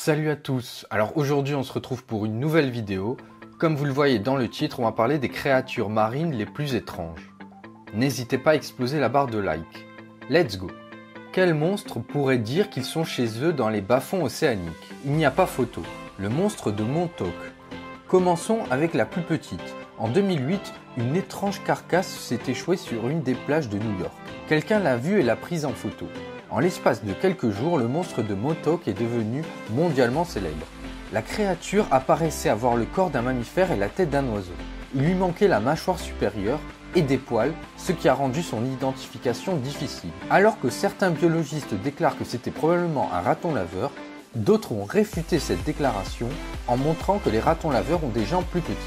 Salut à tous, alors aujourd'hui on se retrouve pour une nouvelle vidéo. Comme vous le voyez dans le titre, on va parler des créatures marines les plus étranges. N'hésitez pas à exploser la barre de like. Let's go. Quels monstres pourraient dire qu'ils sont chez eux dans les bas-fonds océaniques? Il n'y a pas photo. Le monstre de Montauk. Commençons avec la plus petite. En 2008, une étrange carcasse s'est échouée sur une des plages de New York. Quelqu'un l'a vue et l'a prise en photo. En l'espace de quelques jours, le monstre de Montauk est devenu mondialement célèbre. La créature apparaissait avoir le corps d'un mammifère et la tête d'un oiseau. Il lui manquait la mâchoire supérieure et des poils, ce qui a rendu son identification difficile. Alors que certains biologistes déclarent que c'était probablement un raton laveur, d'autres ont réfuté cette déclaration en montrant que les ratons laveurs ont des jambes plus petites.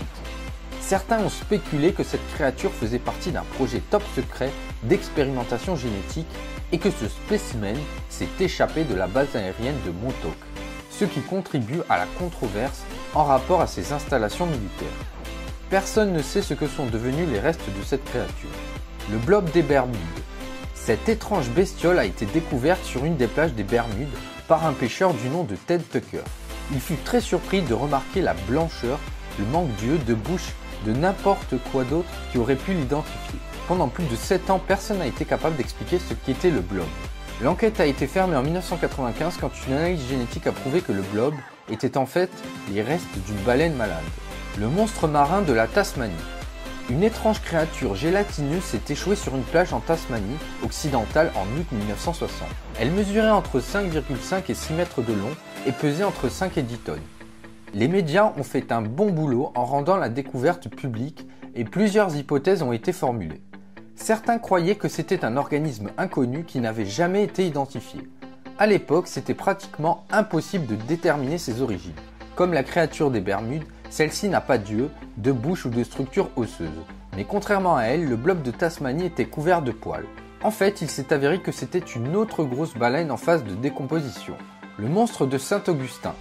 Certains ont spéculé que cette créature faisait partie d'un projet top secret d'expérimentation génétique et que ce spécimen s'est échappé de la base aérienne de Montauk, ce qui contribue à la controverse en rapport à ces installations militaires. Personne ne sait ce que sont devenus les restes de cette créature. Le blob des Bermudes. Cette étrange bestiole a été découverte sur une des plages des Bermudes par un pêcheur du nom de Ted Tucker. Il fut très surpris de remarquer la blancheur, le manque d'yeux, de bouche, de n'importe quoi d'autre qui aurait pu l'identifier. Pendant plus de 7 ans, personne n'a été capable d'expliquer ce qu'était le blob. L'enquête a été fermée en 1995 quand une analyse génétique a prouvé que le blob était en fait les restes d'une baleine malade. Le monstre marin de la Tasmanie. Une étrange créature gélatineuse s'est échouée sur une plage en Tasmanie occidentale en août 1960. Elle mesurait entre 5,5 et 6 mètres de long et pesait entre 5 et 10 tonnes. Les médias ont fait un bon boulot en rendant la découverte publique et plusieurs hypothèses ont été formulées. Certains croyaient que c'était un organisme inconnu qui n'avait jamais été identifié. À l'époque, c'était pratiquement impossible de déterminer ses origines. Comme la créature des Bermudes, celle-ci n'a pas d'yeux, de bouche ou de structure osseuse. Mais contrairement à elle, le blob de Tasmanie était couvert de poils. En fait, il s'est avéré que c'était une autre grosse baleine en phase de décomposition. Le monstre de Saint-Augustin.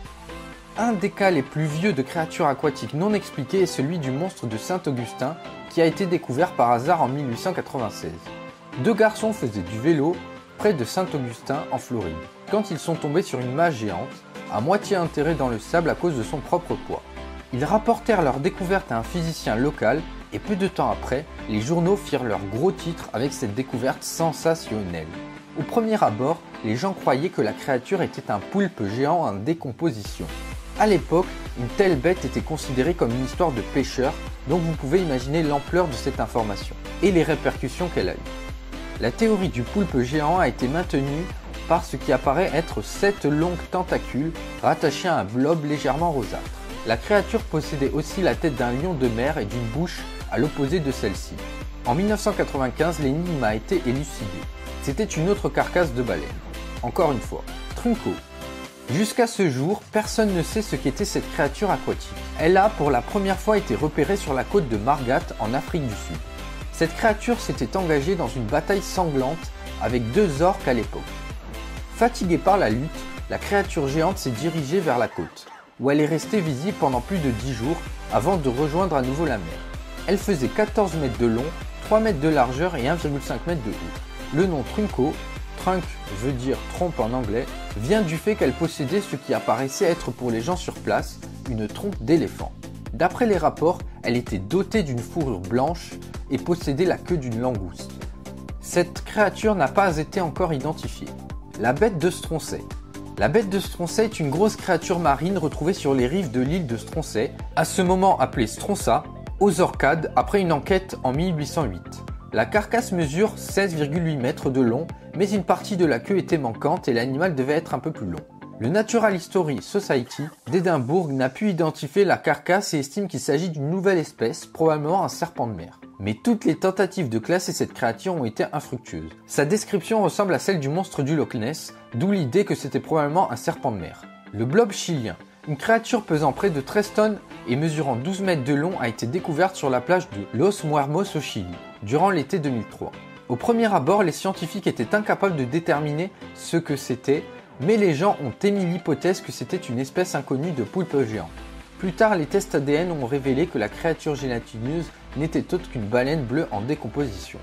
Un des cas les plus vieux de créatures aquatiques non expliquées est celui du monstre de Saint-Augustin qui a été découvert par hasard en 1896. Deux garçons faisaient du vélo près de Saint-Augustin en Floride quand ils sont tombés sur une mâche géante, à moitié enterrée dans le sable à cause de son propre poids. Ils rapportèrent leur découverte à un physicien local et peu de temps après, les journaux firent leur gros titre avec cette découverte sensationnelle. Au premier abord, les gens croyaient que la créature était un poulpe géant en décomposition. À l'époque, une telle bête était considérée comme une histoire de pêcheur, donc vous pouvez imaginer l'ampleur de cette information et les répercussions qu'elle a eues. La théorie du poulpe géant a été maintenue par ce qui apparaît être 7 longues tentacules rattachées à un blob légèrement rosâtre. La créature possédait aussi la tête d'un lion de mer et d'une bouche à l'opposé de celle-ci. En 1995, l'énigme a été élucidée. C'était une autre carcasse de baleine. Encore une fois, Trunco. Jusqu'à ce jour, personne ne sait ce qu'était cette créature aquatique. Elle a pour la première fois été repérée sur la côte de Margat en Afrique du Sud. Cette créature s'était engagée dans une bataille sanglante avec 2 orques à l'époque. Fatiguée par la lutte, la créature géante s'est dirigée vers la côte, où elle est restée visible pendant plus de 10 jours avant de rejoindre à nouveau la mer. Elle faisait 14 mètres de long, 3 mètres de largeur et 1,5 mètres de haut. Le nom Trunco, trunk veut dire trompe en anglais, vient du fait qu'elle possédait ce qui apparaissait être pour les gens sur place une trompe d'éléphant. D'après les rapports, elle était dotée d'une fourrure blanche et possédait la queue d'une langouste. Cette créature n'a pas été encore identifiée. La bête de Stronsay. La bête de Stronsay est une grosse créature marine retrouvée sur les rives de l'île de Stronsay, à ce moment appelée Stronsa, aux Orcades après une enquête en 1808. La carcasse mesure 16,8 mètres de long, mais une partie de la queue était manquante et l'animal devait être un peu plus long. Le Natural History Society d'Édimbourg n'a pu identifier la carcasse et estime qu'il s'agit d'une nouvelle espèce, probablement un serpent de mer. Mais toutes les tentatives de classer cette créature ont été infructueuses. Sa description ressemble à celle du monstre du Loch Ness, d'où l'idée que c'était probablement un serpent de mer. Le blob chilien. Une créature pesant près de 13 tonnes et mesurant 12 mètres de long a été découverte sur la plage de Los Muermos au Chili, durant l'été 2003. Au premier abord, les scientifiques étaient incapables de déterminer ce que c'était, mais les gens ont émis l'hypothèse que c'était une espèce inconnue de poulpe géant. Plus tard, les tests ADN ont révélé que la créature gélatineuse n'était autre qu'une baleine bleue en décomposition.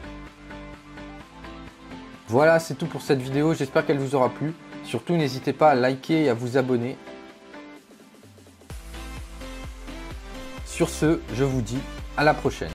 Voilà, c'est tout pour cette vidéo, j'espère qu'elle vous aura plu. Surtout, n'hésitez pas à liker et à vous abonner. Sur ce, je vous dis à la prochaine.